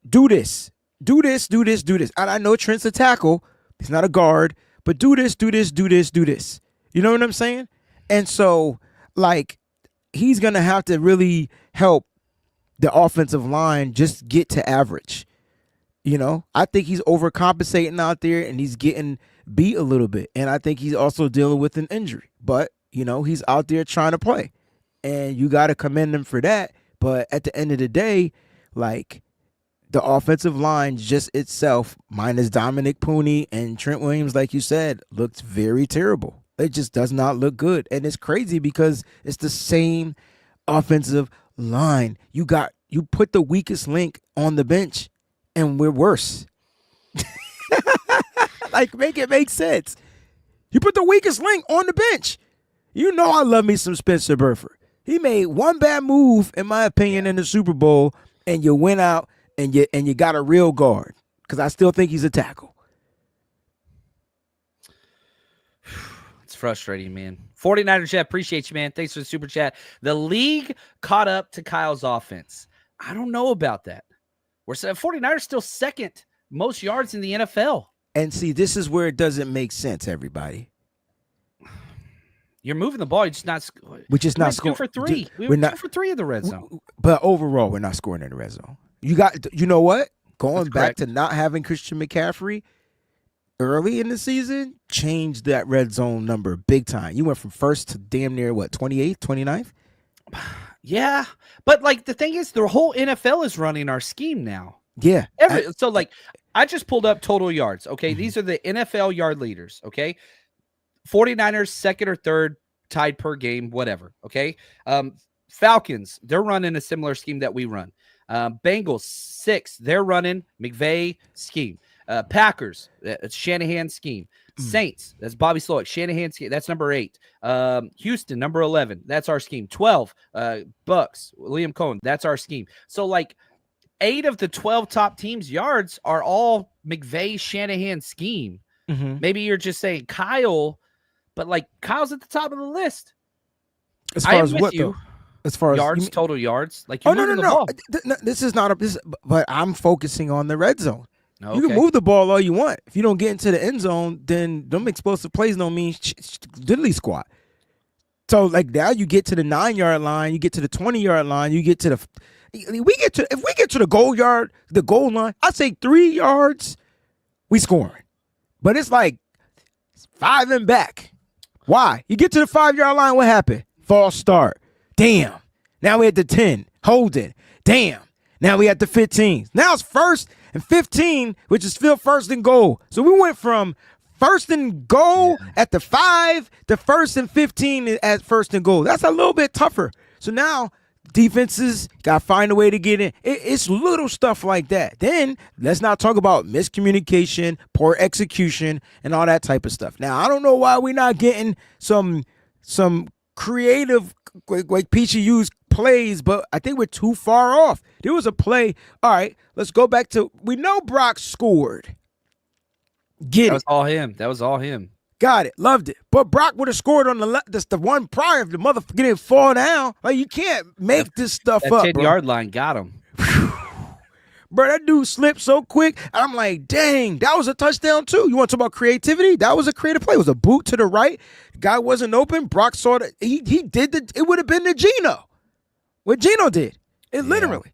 do this. Do this, do this, do this. And I know Trent's a tackle. He's not a guard. But do this, do this, do this, do this. You know what I'm saying? And so, like, he's going to have to really help the offensive line just get to average. You know? I think he's overcompensating out there, and he's getting beat a little bit. And I think he's also dealing with an injury. But, you know, he's out there trying to play. And you got to commend him for that. But at the end of the day, like, the offensive line just itself, minus Dominic Pooney and Trent Williams, like you said, looks very terrible. It just does not look good. And it's crazy because it's the same offensive line. You put the weakest link on the bench, and we're worse. Like, make it make sense. You put the weakest link on the bench. You know I love me some Spencer Burford. He made one bad move, in my opinion, in the Super Bowl, and you went out and you got a real guard, because I still think he's a tackle. It's frustrating, man. 49ers chat, appreciate you, man. Thanks for the super chat. The league caught up to Kyle's offense. I don't know about that. 49ers still second most yards in the NFL. And see, this is where it doesn't make sense, everybody. You're moving the ball. You're just not. We're just not scoring. 2 for 3. We were 2 for 3 in the red zone. But overall, we're not scoring in the red zone. You know what? Going That's back correct. to not having Christian McCaffrey early in the season changed that red zone number big time. You went from first to damn near, 28th, 29th? Yeah. But, like, the thing is, the whole NFL is running our scheme now. Yeah. I just pulled up total yards, okay? These are the NFL yard leaders, okay? 49ers, second or third, tied per game, whatever, okay? Falcons, they're running a similar scheme that we run. Bengals, 6th, they're running McVay scheme. Packers, it's Shanahan scheme. Saints, that's Bobby Slowick. Shanahan scheme, that's number 8. Houston, number 11, that's our scheme. 12, Bucks, Liam Cohen, that's our scheme. So, like, 8 of the 12 top teams' yards are all McVay Shanahan scheme. Mm-hmm. Maybe you're just saying Kyle, but, like, Kyle's at the top of the list. As far as what, you. though? As far yards, as total yards. Like, you're moving the no. ball. This is not but I'm focusing on the red zone. Okay. You can move the ball all you want. If you don't get into the end zone, then them explosive plays don't mean diddly squat. So, like, now you get to the 9-yard line, you get to the 20-yard line, you get to if we get to the goal line, I say 3 yards, we scoring. But it's like 5 and back. Why? You get to the 5-yard line, what happened? False start. Damn. Now we at the 10. Holding. Damn. Now we at the 15. Now it's 1st and 15, which is still 1st and goal. So we went from 1st and goal at the 5 to 1st and 15 at 1st and goal. That's a little bit tougher. So now defenses got to find a way to get in. It's little stuff like that. Then let's not talk about miscommunication, poor execution, and all that type of stuff. Now, I don't know why we're not getting some creative, like Peachy used plays, but I think we're too far off. There was a play. All right, let's go back to, we know Brock scored. That was all him. Got it. Loved it. But Brock would have scored on the left. That's the one prior. If the motherfucker didn't fall down, like, you can't make this stuff that up, 10-yard line got him. Bro, that dude slipped so quick. And I'm like, dang, that was a touchdown too. You want to talk about creativity? That was a creative play. It was a boot to the right. The guy wasn't open. Brock saw that. He did it would have been the Geno. what Geno did. It Yeah. literally.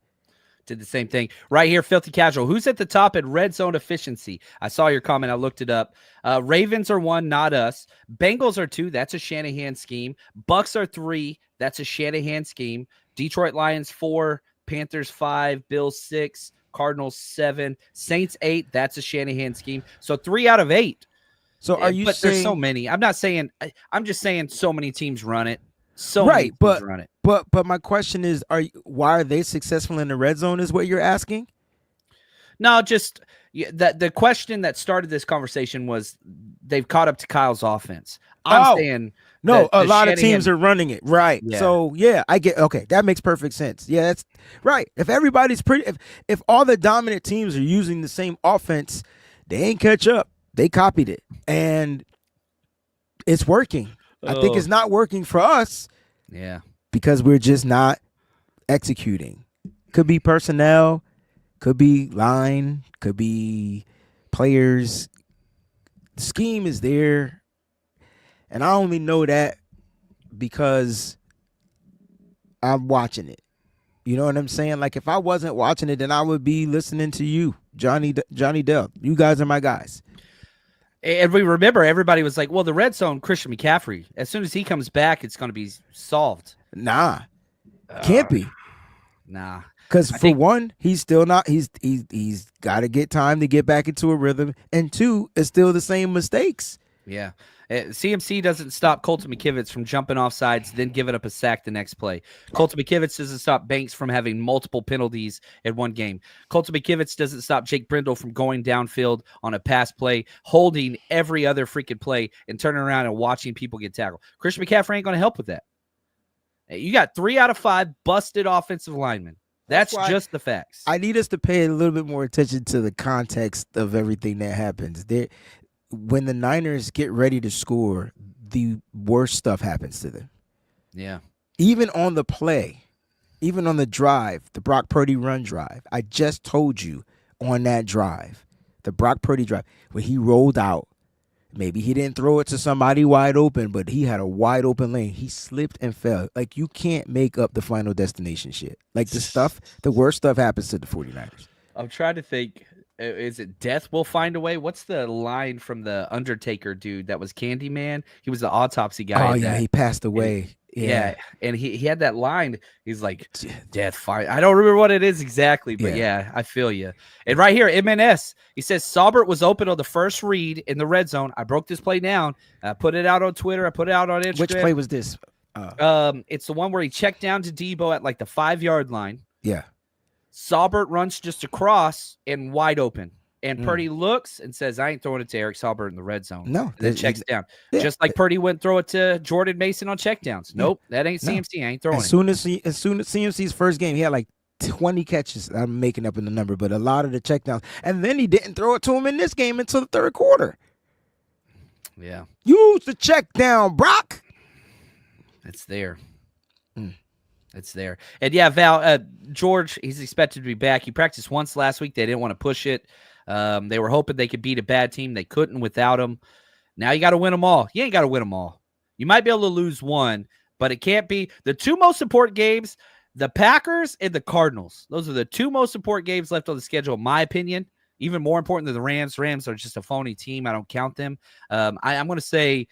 Did the same thing. Right here, Filthy Casual. Who's at the top in red zone efficiency? I saw your comment. I looked it up. Ravens are 1, not us. Bengals are 2. That's a Shanahan scheme. Bucks are 3. That's a Shanahan scheme. Detroit Lions 4. Panthers 5. Bills 6. Cardinals 7. Saints 8. That's a Shanahan scheme. So 3 out of 8. So are you But saying, there's so many. I'm not saying – I'm just saying so many teams run it. So right, many teams run it. But my question is, why are they successful in the red zone is what you're asking? No, just the question that started this conversation was they've caught up to Kyle's offense. I'm saying no, a lot of Shanahan teams are running it. Right. Yeah. So yeah, I get okay. That makes perfect sense. Yeah, that's right. If everybody's if all the dominant teams are using the same offense, they ain't catch up. They copied it. And it's working. I think it's not working for us. Yeah. Because we're just not executing. Could be personnel, could be line, could be players. The scheme is there. And I only know that because I'm watching it. You know what I'm saying? Like if I wasn't watching it, then I would be listening to you, Johnny Dell. You guys are my guys. And we remember everybody was like, well, the red zone, Christian McCaffrey, as soon as he comes back, it's going to be solved. Nah. Can't be. Nah. Because for one, he's still not. He's got to get time to get back into a rhythm, and 2, it's still the same mistakes. Yeah. CMC doesn't stop Colton McKivitz from jumping off sides, then giving up a sack the next play. Colton McKivitz doesn't stop Banks from having multiple penalties in one game. Colton McKivitz doesn't stop Jake Brindle from going downfield on a pass play, holding every other freaking play, and turning around and watching people get tackled. Christian McCaffrey ain't going to help with that. You got 3 out of 5 busted offensive linemen. That's just the facts. I need us to pay a little bit more attention to the context of everything that happens. When the Niners get ready to score, the worst stuff happens to them. Yeah. Even on the play, even on the drive, the Brock Purdy run drive. I just told you on that drive, the Brock Purdy drive, when he rolled out, maybe he didn't throw it to somebody wide open, but he had a wide open lane. He slipped and fell. Like, you can't make up the final destination shit. Like, the worst stuff happens to the 49ers. I'm trying to think. Is it death will find a way? What's the line from the Undertaker dude that was Candyman? He was the autopsy guy. Oh, yeah, he passed away. Yeah, and he had that line. He's like, death find. I don't remember what it is exactly, but yeah, I feel you. And right here, MNS, he says, Saubert was open on the first read in the red zone. I broke this play down. I put it out on Twitter. I put it out on Instagram. Which play was this? It's the one where he checked down to Debo at like the 5-yard line. Yeah. Saubert runs just across and wide open. And Purdy looks and says, I ain't throwing it to Eric Saubert in the red zone. No. Then checks down. Yeah. Just like Purdy wouldn't throw it to Jordan Mason on checkdowns. Nope, that ain't CMC. I ain't throwing it. As soon as CMC's first game, he had like 20 catches. I'm making up in the number, but a lot of the checkdowns. And then he didn't throw it to him in this game until the third quarter. Yeah. Use the check down, Brock. It's there. It's there. And yeah, Val, George, he's expected to be back. He practiced once last week. They didn't want to push it. They were hoping they could beat a bad team. They couldn't without him. Now you got to win them all. You ain't got to win them all. You might be able to lose one, but it can't be. The 2 most important games, the Packers and the Cardinals. Those are the 2 most important games left on the schedule, in my opinion. Even more important than the Rams. Rams are just a phony team. I don't count them. I'm going to say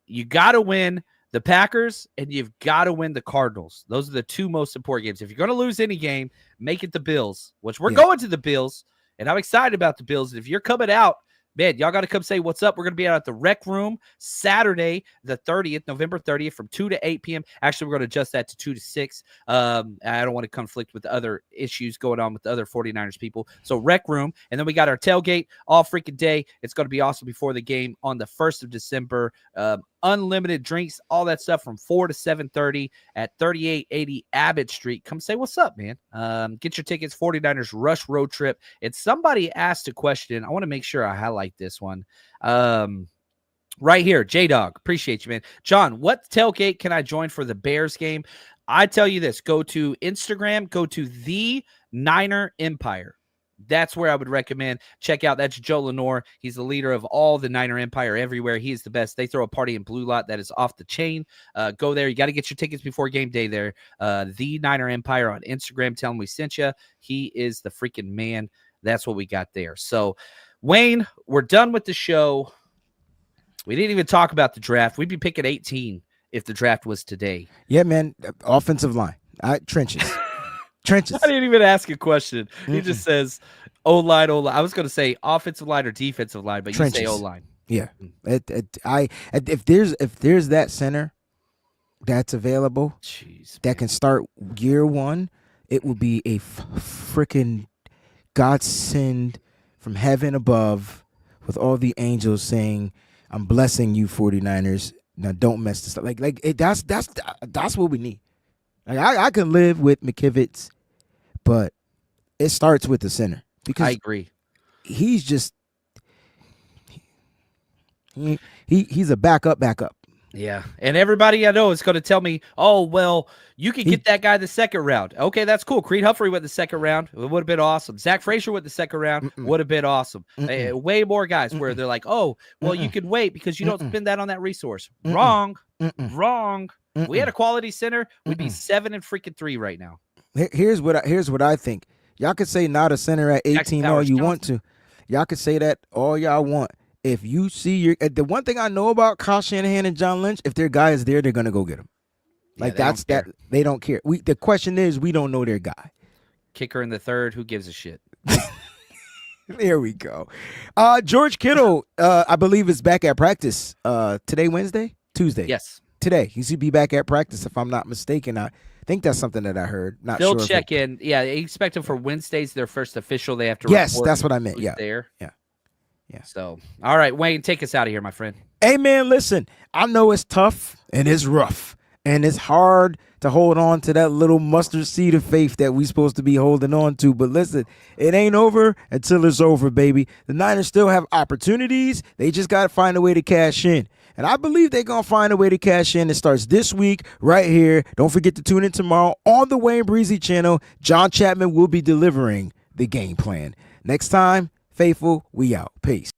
you got to win the Packers, and you've got to win the Cardinals. Those are the 2 most important games. If you're going to lose any game, make it the Bills, which we're going to the Bills, and I'm excited about the Bills. And if you're coming out, man, y'all got to come say what's up. We're going to be out at the Rec Room Saturday, the 30th, November 30th, from 2 to 8 p.m. Actually, we're going to adjust that to 2 to 6. I don't want to conflict with the other issues going on with the other 49ers people. So Rec Room, and then we got our tailgate all freaking day. It's going to be awesome before the game on the 1st of December. Unlimited drinks, all that stuff from 4 to 7:30 at 3880 Abbott Street. Come say what's up, man. Get your tickets, 49ers Rush Road Trip. And somebody asked a question. I want to make sure I highlight this one. Right here, J-Dog. Appreciate you, man. John, what tailgate can I join for the Bears game? I tell you this. Go to Instagram. Go to The Niner Empire. that's where I would recommend check out. That's Joe Lenore. He's the leader of all the Niner Empire everywhere. He is the best. They throw a party in Blue Lot that is off the chain. Go there. You got to get your tickets before game day there. The Niner Empire on Instagram. Tell him we sent you. He is the freaking man. That's what we got there. So, Wayne, we're done with the show. We didn't even talk about the draft. We'd be picking 18 if the draft was today. Yeah, man. Offensive line. Trenches. Trenches. I didn't even ask a question. He just says O-line, O-line. I was going to say offensive line or defensive line, but Trenches. you say O-line. Yeah. If there's that center that's available, that can start year one, it will be a freaking godsend from heaven above with all the angels saying, I'm blessing you 49ers. Now don't mess this up. That's what we need. Like I can live with McKivitz, but it starts with the center because I agree. He's just he's a backup. Yeah, and everybody I know is going to tell me, oh, well, you can get that guy the second round. Okay, that's cool. Creed Humphrey went the second round. It would have been awesome. Zach Frazier went the second round. Would have been awesome. Way more guys where they're like, oh, well, you can wait because you don't spend that on that resource. Wrong. We had a quality center. We'd be 7-3 right now. Here's what I think. Y'all could say not a center at 18 all you want to. Y'all could say that all y'all want. If you see the one thing I know about Kyle Shanahan and John Lynch, if their guy is there, they're gonna go get him. Like that's that. They don't care. The question is, we don't know their guy. Kicker in the third. Who gives a shit? There we go. George Kittle, I believe, is back at practice today, Tuesday. Yes. Today. He should be back at practice, if I'm not mistaken. I think that's something that I heard. Not They'll sure. check in. Yeah, they expect him for Wednesday's their first official. They have to Yes, report that's what I meant. Yeah. There. Yeah. So, all right, Wayne, take us out of here, my friend. Hey, man, listen, I know it's tough and it's rough and it's hard to hold on to that little mustard seed of faith that we supposed to be holding on to. But listen, it ain't over until it's over, baby. The Niners still have opportunities. They just got to find a way to cash in. And I believe they're going to find a way to cash in. It starts this week right here. Don't forget to tune in tomorrow on the Wayne Breezy channel. John Chapman will be delivering the game plan. Next time, faithful, we out. Peace.